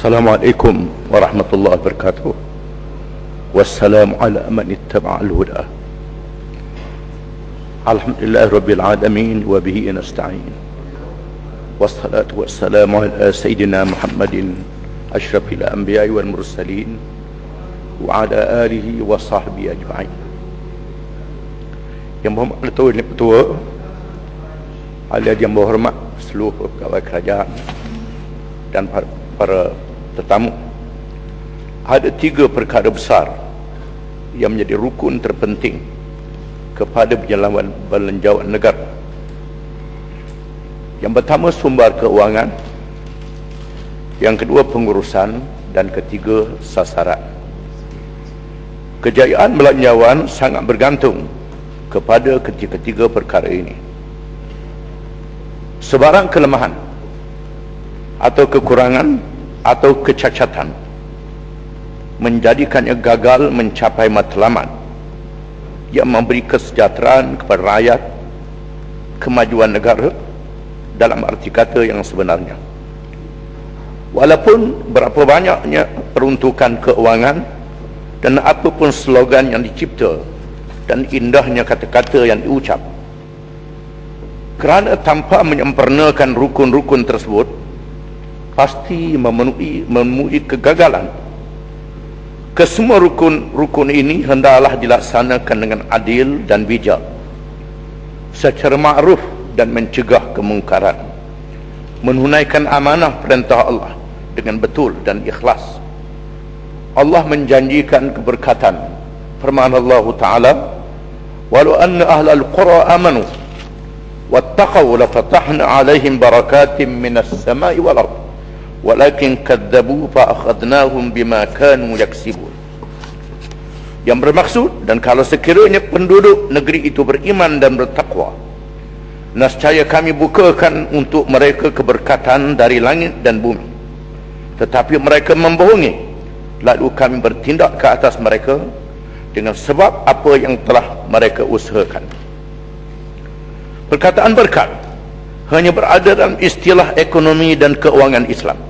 Assalamualaikum warahmatullahi wabarakatuh. Wassalamu ala man ittaba'al huda. Alhamdulillah rabbil alamin wa bihi nasta'in. Wassalatu wassalamu ala sayyidina Muhammadin asyrafil anbiya'i wal mursalin wa ala alihi wa sahbihi ajma'in. Yang berhormat Ketua, ahli yang berhormat seluruh pegawai kerajaan dan para tetamu, ada 3 perkara besar yang menjadi rukun terpenting kepada belanjawan negara. Yang pertama, sumber keuangan, yang kedua, pengurusan, dan ketiga, sasaran. Kejayaan belanjawan sangat bergantung kepada ketiga perkara ini. Sebarang kelemahan atau kekurangan atau kecacatan menjadikannya gagal mencapai matlamat yang memberi kesejahteraan kepada rakyat, kemajuan negara dalam arti kata yang sebenarnya. Walaupun berapa banyaknya peruntukan keuangan dan apapun slogan yang dicipta dan indahnya kata-kata yang diucap, kerana tanpa menyempurnakan rukun-rukun tersebut pasti menemui kegagalan. Kesemua rukun ini hendaklah dilaksanakan dengan adil dan bijak, secara ma'ruf dan mencegah kemungkaran, menunaikan amanah perintah Allah dengan betul dan ikhlas. Allah menjanjikan keberkatan. Firman Allah Ta'ala, walau anna ahlal qura amanu wattaqaw lafatahna alaihim barakatim minas samai wal ard walakin kadzabu fa akhadnahum bima kanu yaksibun. Yang bermaksud, dan kalau sekiranya penduduk negeri itu beriman dan bertakwa, nescaya kami bukakan untuk mereka keberkatan dari langit dan bumi, tetapi mereka membohongi, lalu kami bertindak ke atas mereka dengan sebab apa yang telah mereka usahakan. Perkataan berkat hanya berada dalam istilah ekonomi dan keuangan Islam,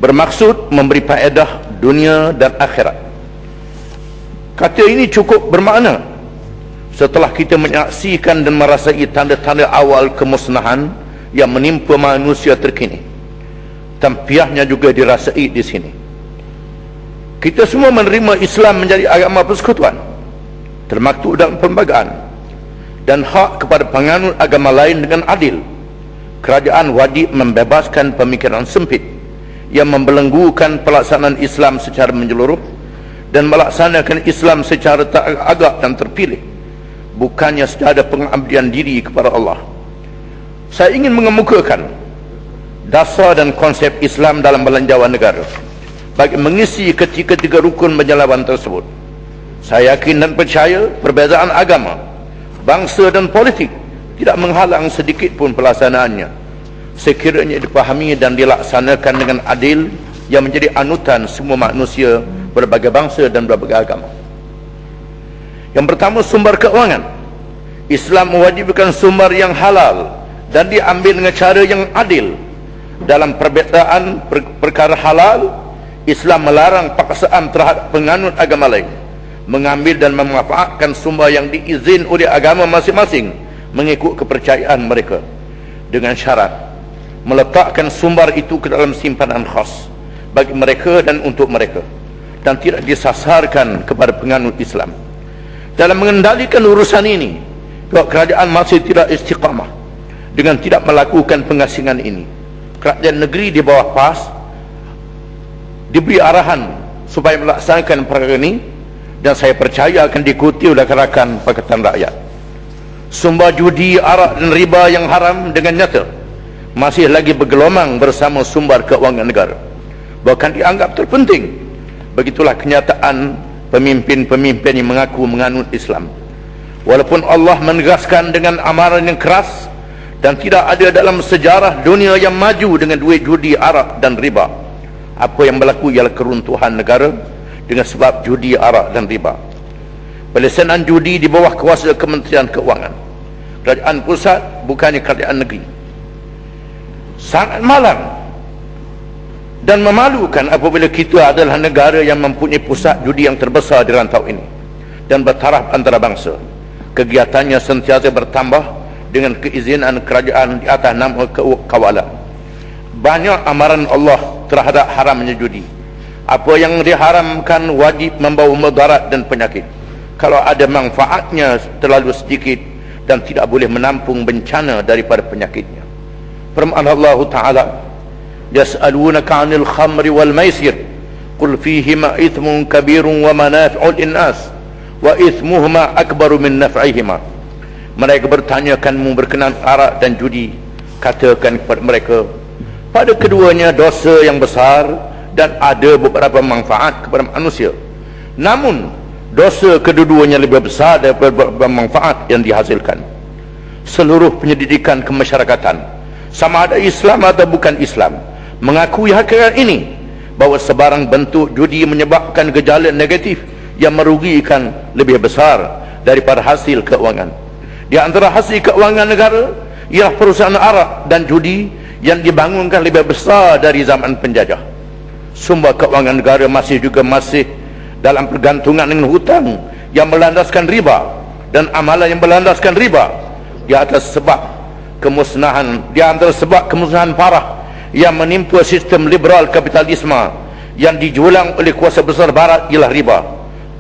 bermaksud memberi faedah dunia dan akhirat. Kata ini cukup bermakna setelah kita menyaksikan dan merasai tanda-tanda awal kemusnahan yang menimpa manusia terkini. Tampiahnya juga dirasai di sini. Kita semua menerima Islam menjadi agama persekutuan, termaktub dalam perlembagaan dan hak kepada penganut agama lain dengan adil. Kerajaan wajib membebaskan pemikiran sempit yang membelenggukan pelaksanaan Islam secara menyeluruh dan melaksanakan Islam secara agak dan terpilih, bukannya secara pengabdian diri kepada Allah. Saya ingin mengemukakan dasar dan konsep Islam dalam belanjawan negara bagi mengisi ketiga rukun belanjawan tersebut. Saya yakin dan percaya perbezaan agama, bangsa dan politik tidak menghalang sedikit pun pelaksanaannya, sekiranya dipahami dan dilaksanakan dengan adil yang menjadi anutan semua manusia berbagai bangsa dan berbagai agama. Yang pertama, sumber keuangan. Islam mewajibkan sumber yang halal dan diambil dengan cara yang adil. Dalam perbezaan perkara halal, Islam melarang paksaan terhadap penganut agama lain mengambil dan memanfaatkan sumber yang diizin oleh agama masing-masing mengikut kepercayaan mereka, dengan syarat meletakkan sumber itu ke dalam simpanan khas bagi mereka dan untuk mereka, dan tidak disasarkan kepada penganut Islam. Dalam mengendalikan urusan ini, pihak kerajaan masih tidak istiqamah dengan tidak melakukan pengasingan ini. Kerajaan negeri di bawah PAS diberi arahan supaya melaksanakan perkara ini, dan saya percaya akan diikuti oleh rakan Pakatan Rakyat. Sumber judi, arak dan riba yang haram dengan nyata masih lagi bergelomang bersama sumber keuangan negara, bahkan dianggap terpenting. Begitulah kenyataan pemimpin-pemimpin yang mengaku menganut Islam. Walaupun Allah menegaskan dengan amaran yang keras, dan tidak ada dalam sejarah dunia yang maju dengan duit judi, arak dan riba. Apa yang berlaku ialah keruntuhan negara dengan sebab judi, arak dan riba. Pelaksanaan judi di bawah kuasa Kementerian Keuangan, kerajaan pusat bukannya kerajaan negeri. Sangat malang Dan memalukan apabila kita adalah negara yang mempunyai pusat judi yang terbesar di rantau ini dan bertaraf antara bangsa. Kegiatannya sentiasa bertambah dengan keizinan kerajaan di atas nama kawalan. Banyak amaran Allah terhadap haramnya judi. Apa yang diharamkan wajib membawa mudarat dan penyakit. Kalau ada manfaatnya terlalu sedikit dan tidak boleh menampung bencana daripada penyakitnya. Firman Allah Ta'ala, yas'alunaka 'anil khamri wal maisir qul fihima ithmun kabirun wa manafi'u lin-nas wa ithmuhuma akbaru min naf'ihima. Mereka bertanyakanmu berkenaan arak dan judi, katakan kepada mereka, pada keduanya dosa yang besar dan ada beberapa manfaat kepada manusia, namun dosa kedua-duanya lebih besar daripada beberapa manfaat yang dihasilkan. Seluruh penyelidikan kemasyarakatan, sama ada Islam atau bukan Islam, mengakui hakikat ini, bahawa sebarang bentuk judi menyebabkan gejala negatif yang merugikan lebih besar daripada hasil keuangan. Di antara hasil keuangan negara ialah perusahaan arak dan judi yang dibangunkan lebih besar dari zaman penjajah. Sumber keuangan negara masih dalam pergantungan dengan hutang yang melandaskan riba dan amalan yang melandaskan riba. Di atas sebab kemusnahan, di antara sebab kemusnahan parah yang menimpa sistem liberal kapitalisme yang dijulang oleh kuasa besar barat ialah riba.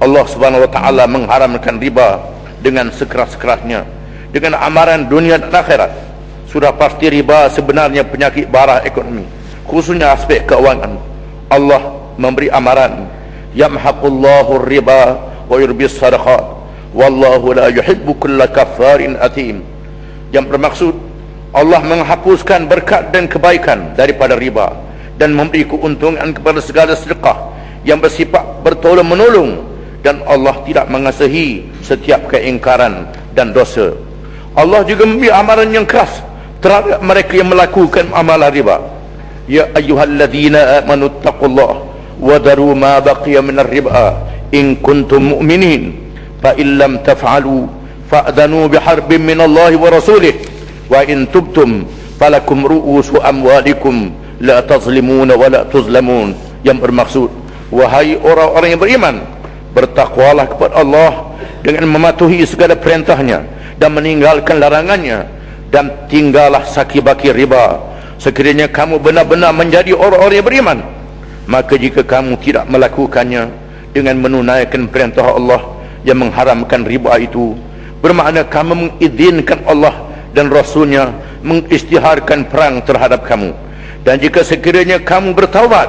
Allah Subhanahu wa taala mengharamkan riba dengan sekeras-kerasnya dengan amaran dunia dan akhirat. Sudah pasti riba sebenarnya penyakit bara ekonomi, khususnya aspek keuangan. Allah memberi amaran, yamhaqullahu riba wa yurbis sadaqat wallahu la yuhibbu kulla kafarin athim. Yang bermaksud Allah menghapuskan berkat dan kebaikan daripada riba dan memberi keuntungan kepada segala sedekah yang bersifat bertolong-menolong, dan Allah tidak mengasihi setiap keingkaran dan dosa. Allah juga memberi amaran yang keras terhadap mereka yang melakukan amalan riba. Ya ayyuhalladzina amanu taqullaha wa daru ma baqiya minar riba in kuntum mu'minin fa in lam taf'alu fa'dhanu biharbin minallahi wa rasulih wa in tubtum falakum ru'usu amwalikum la tazlimuna wa la tuzlamun. Yang bermaksud, wahai orang-orang yang beriman, bertakwalah kepada Allah dengan mematuhi segala perintahnya dan meninggalkan larangannya, dan tinggallah saki-baki riba. Sekiranya kamu benar-benar menjadi orang-orang yang beriman, maka jika kamu tidak melakukannya dengan menunaikan perintah Allah yang mengharamkan riba itu, bermakna kamu mengizinkan Allah dan Rasulnya mengisytiharkan perang terhadap kamu. Dan jika sekiranya kamu bertaubat,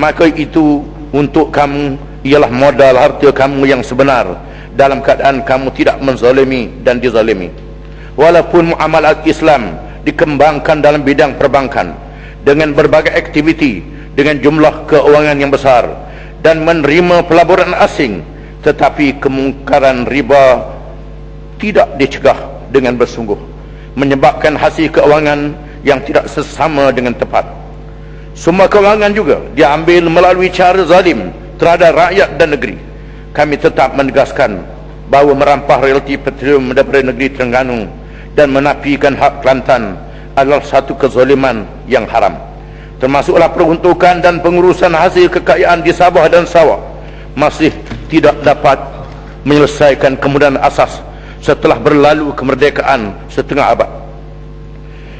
maka itu untuk kamu ialah modal harta kamu yang sebenar, dalam keadaan kamu tidak menzalimi dan dizalimi. Walaupun muamalat Islam dikembangkan dalam bidang perbankan dengan berbagai aktiviti dengan jumlah keuangan yang besar dan menerima pelaburan asing, tetapi kemungkaran riba tidak dicegah dengan bersungguh, menyebabkan hasil keuangan yang tidak sesama dengan tepat. Sumber keuangan juga diambil melalui cara zalim terhadap rakyat dan negeri. Kami tetap menegaskan bahawa merampah royalti petroleum daripada negeri Terengganu dan menafikan hak Kelantan adalah satu kezaliman yang haram. Termasuklah peruntukan dan pengurusan hasil kekayaan di Sabah dan Sarawak masih tidak dapat menyelesaikan kemudahan asas setelah berlalu kemerdekaan setengah abad.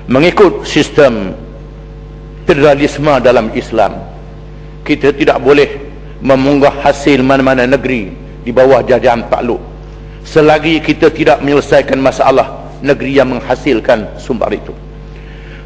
Mengikut sistem federalisme dalam Islam, kita tidak boleh memunggah hasil mana-mana negeri di bawah jajahan takluk selagi kita tidak menyelesaikan masalah negeri yang menghasilkan sumber itu.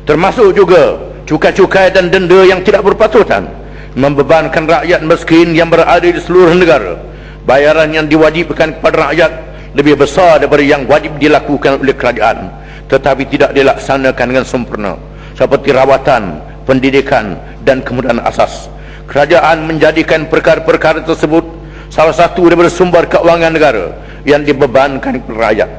Termasuk juga cukai-cukai dan denda yang tidak berpatutan membebankan rakyat miskin yang berada di seluruh negara. Bayaran yang diwajibkan kepada rakyat lebih besar daripada yang wajib dilakukan oleh kerajaan, tetapi tidak dilaksanakan dengan sempurna, seperti rawatan, pendidikan dan kemudahan asas. Kerajaan menjadikan perkara-perkara tersebut salah satu daripada sumber keuangan negara yang dibebankan kepada rakyat.